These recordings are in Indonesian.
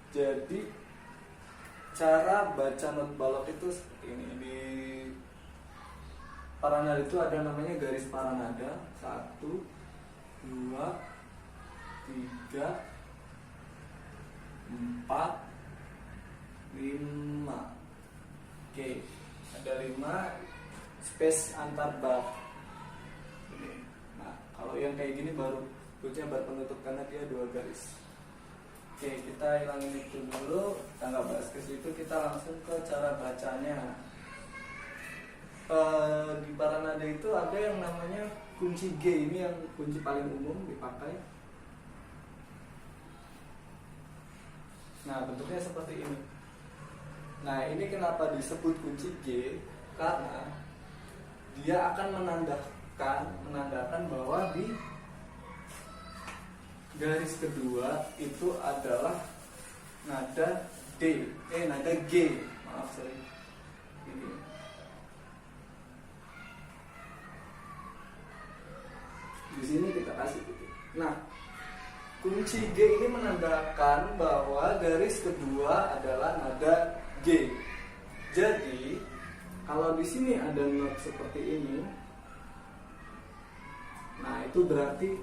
Jadi cara baca not balok itu seperti ini. Di paranada itu ada namanya garis paranada. 1, 2, 3, 4, 5. Oke, ada 5 space antar bab. Nah, kalau yang kayak gini baru penutup karena dia 2 garis. Oke, kita hilangin itu dulu. Kita nggak bahas ke situ, kita langsung ke cara bacanya. Di paranada itu ada yang namanya kunci G. Ini yang kunci paling umum dipakai. Nah, bentuknya seperti ini. Nah, ini kenapa disebut kunci G? Karena dia akan menandakan bahwa di garis kedua itu adalah nada D, nada G. Maaf, sorry. Ini. Di sini kita kasih titik. Nah, kunci G ini menandakan bahwa garis kedua adalah nada G. Jadi, kalau di sini ada not seperti ini, nah itu berarti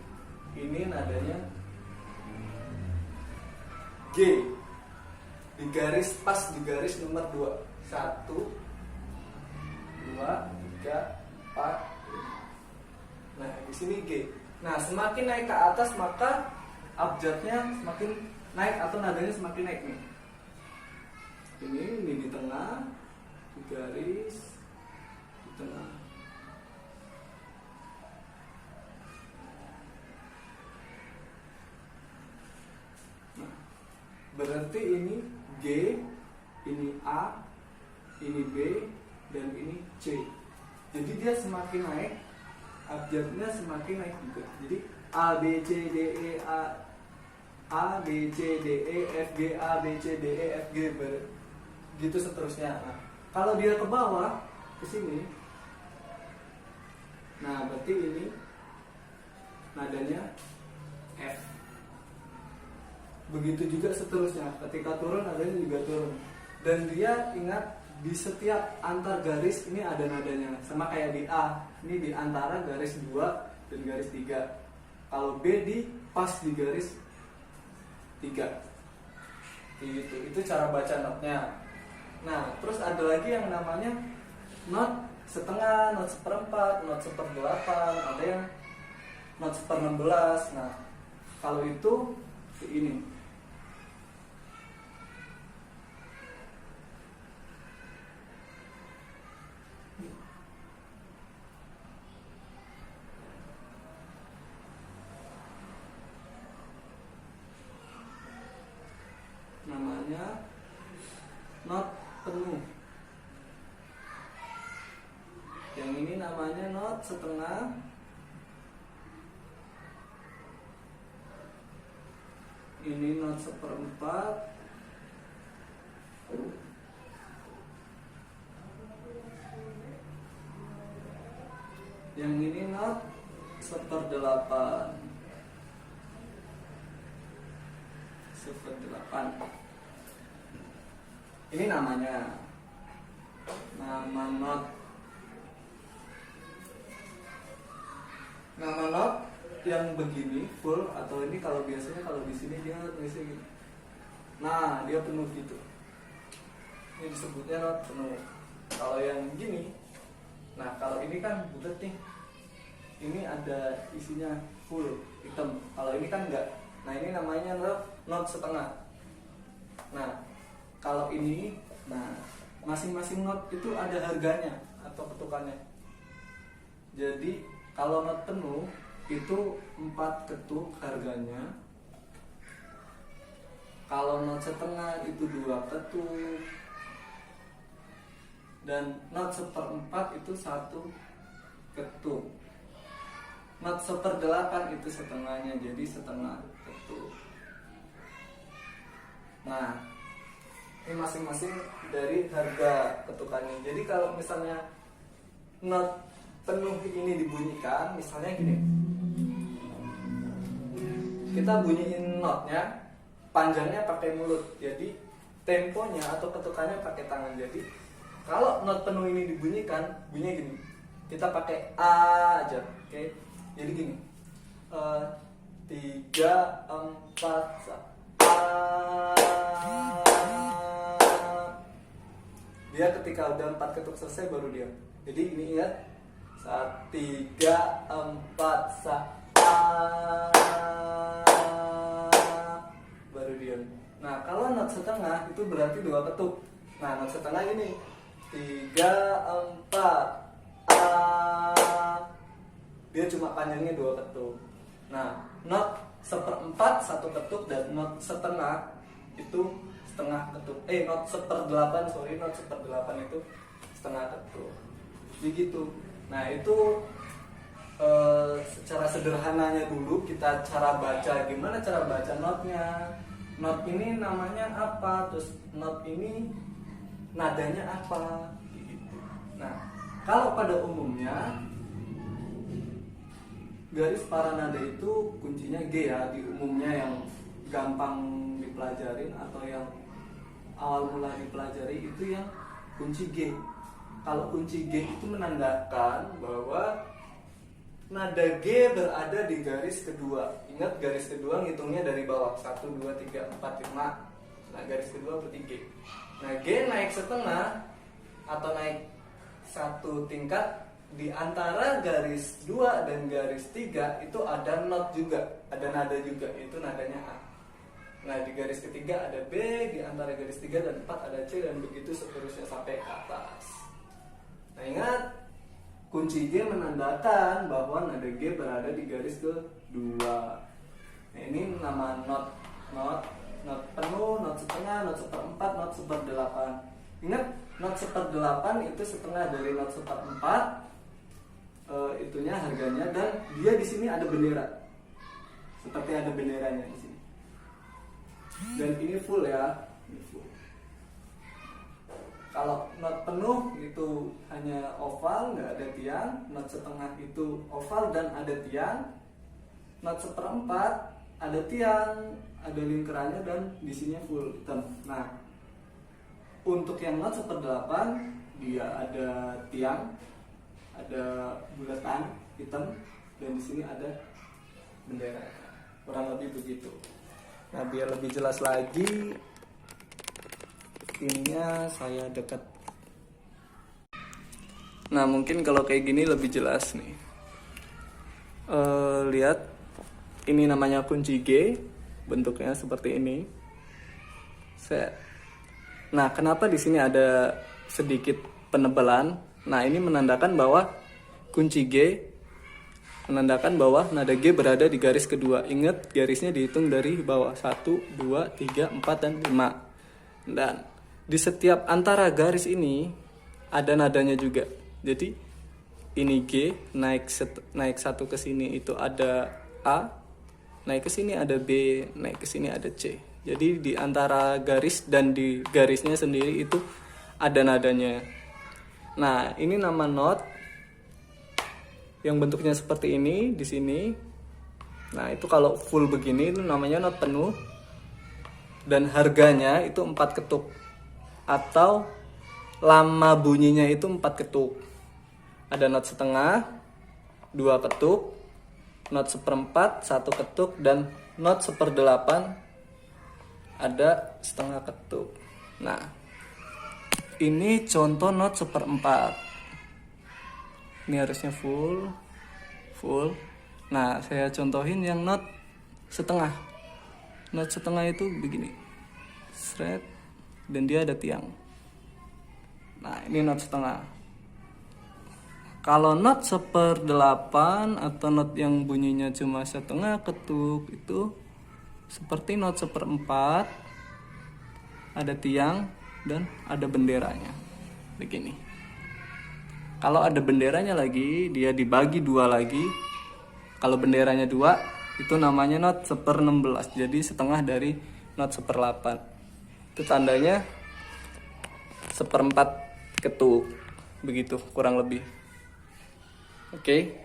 ini nadanya G. Di garis nomor 2. 1, 2, 3, 4, 5. Nah, di sini G. Nah, semakin naik ke atas maka abjadnya semakin naik atau nadanya semakin naik nih. Ini di tengah, di garis di tengah. Nah, berarti ini G, ini A, ini B, dan ini C. Jadi dia semakin naik, abjadnya semakin naik juga. Jadi A, B, C, D, E, A, B, C, D, E, F, G, A, B, C, D, E, F, G, gitu seterusnya. Nah, kalau dia ke bawah, ke sini, nah berarti ini nadanya F. Begitu juga seterusnya. Ketika turun, nadanya juga turun. Dan dia ingat di setiap antar garis ini ada nadanya. Sama kayak di A, ini di antara garis 2 dan garis 3. Kalau B pas di garis 3. Gitu. Itu cara baca notnya. Nah, terus ada lagi yang namanya not setengah, not seperempat, not seperdelapan, ada yang not seper-16. Nah, kalau itu ini. Namanya not penuh. Yang ini namanya not setengah. Ini not seperempat. Yang ini not seperdelapan. Ini namanya nama not. Nama not yang begini full, atau ini kalau biasanya kalau di sini dia tulisnya gitu. Nah, dia penuh gitu. Ini disebutnya not penuh. Kalau yang gini, nah kalau ini kan bulat nih. Ini ada isinya full hitam. Kalau ini kan enggak. Nah, ini namanya not setengah. Nah, kalau ini, nah masing-masing not itu ada harganya atau ketukannya. Jadi kalau not penuh itu 4 ketuk harganya. Kalau not setengah itu 2 ketuk. Dan not seperempat itu 1 ketuk. Not seperdelapan itu setengahnya, jadi setengah ketuk. Nah, ini masing-masing dari harga ketukannya. Jadi kalau misalnya not penuh ini dibunyikan, misalnya gini, kita bunyiin notnya panjangnya pakai mulut. Jadi temponya atau ketukannya pakai tangan. Jadi kalau not penuh ini dibunyikan, bunyinya gini. Kita pakai A aja, oke? Jadi gini. 3, 4, A. Dia ketika udah 4 ketuk selesai baru diam. Jadi ini ingat. 1, 3, 4, A. Baru diam. Nah, kalau not setengah itu berarti 2 ketuk. Nah, not setengah ini 3, 4, A. Dia cuma panjangnya 2 ketuk. Nah, not 1/4 1 ketuk, dan not setengah itu setengah ketuk. Not 1/8, not 1/8 itu setengah ketuk. Begitu. Nah, itu secara sederhananya dulu kita cara baca. Gimana cara baca notnya? Not ini namanya apa? Terus not ini nadanya apa? Gitu. Nah, kalau pada umumnya garis paranada itu kuncinya G ya, di umumnya yang gampang dipelajarin atau yang awal mula dipelajari itu yang kunci G. Kalau kunci G itu menandakan bahwa nada G berada di garis kedua. Ingat, garis kedua ngitungnya dari bawah 1, 2, 3, 4, 5. Nah, garis kedua berarti G. Nah, G naik setengah atau naik 1 tingkat. Di antara garis 2 dan garis 3 itu ada not juga, ada nada juga, itu nadanya A. Nah, di garis ketiga ada B, di antara garis 3 dan 4 ada C, dan begitu seterusnya sampai ke atas. Nah, ingat, kunci G menandakan bahwa nada G berada di garis kedua. Nah, ini nama not penuh, not setengah, not 1/4, not 1/8. Ingat, not 1/8 itu setengah dari not 1/4. Itunya harganya, dan dia di sini ada bendera, seperti ada benderanya di sini. Dan ini full ya, ini full. Kalau not penuh itu hanya oval, nggak ada tiang. Not setengah itu oval dan ada tiang. Not 1/4 ada tiang, ada lingkarannya, dan di sini full hitam. Nah, untuk yang not 1/8 dia ada tiang, ada bulatan hitam, dan di sini ada bendera. Kurang lebih begitu. Nah, biar lebih jelas lagi, ininya saya dekat. Nah, mungkin kalau kayak gini lebih jelas nih. Lihat, ini namanya kunci G, bentuknya seperti ini. Nah, kenapa di sini ada sedikit penebalan? Nah, ini menandakan bahwa kunci G menandakan bahwa nada G berada di garis kedua. Ingat, garisnya dihitung dari bawah 1, 2, 3, 4, dan 5. Dan di setiap antara garis ini ada nadanya juga. Jadi ini G, naik 1 ke sini itu ada A, naik ke sini ada B, naik ke sini ada C. Jadi di antara garis dan di garisnya sendiri itu ada nadanya. Nah, ini nama not yang bentuknya seperti ini di sini. Nah, itu kalau full begini itu namanya not penuh, dan harganya itu 4 ketuk, atau lama bunyinya itu 4 ketuk. Ada not setengah 2 ketuk, not 1/4 1 ketuk, dan not 1/8 ada setengah ketuk. Nah, ini contoh not 1/4. Ini harusnya full. Nah, saya contohin yang not setengah. Not setengah itu begini, sret, dan dia ada tiang. Nah, ini not setengah. Kalau not 1/8 atau not yang bunyinya cuma setengah ketuk itu seperti not 1/4, ada tiang dan ada benderanya begini. Kalau ada benderanya lagi, dia dibagi 2 lagi. Kalau benderanya 2, itu namanya not 1/16, jadi setengah dari not 1/8. Itu tandanya 1/4 ketuk, begitu kurang lebih. Oke.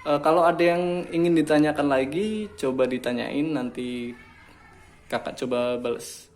Kalau ada yang ingin ditanyakan lagi, coba ditanyain, nanti Kakak coba balas.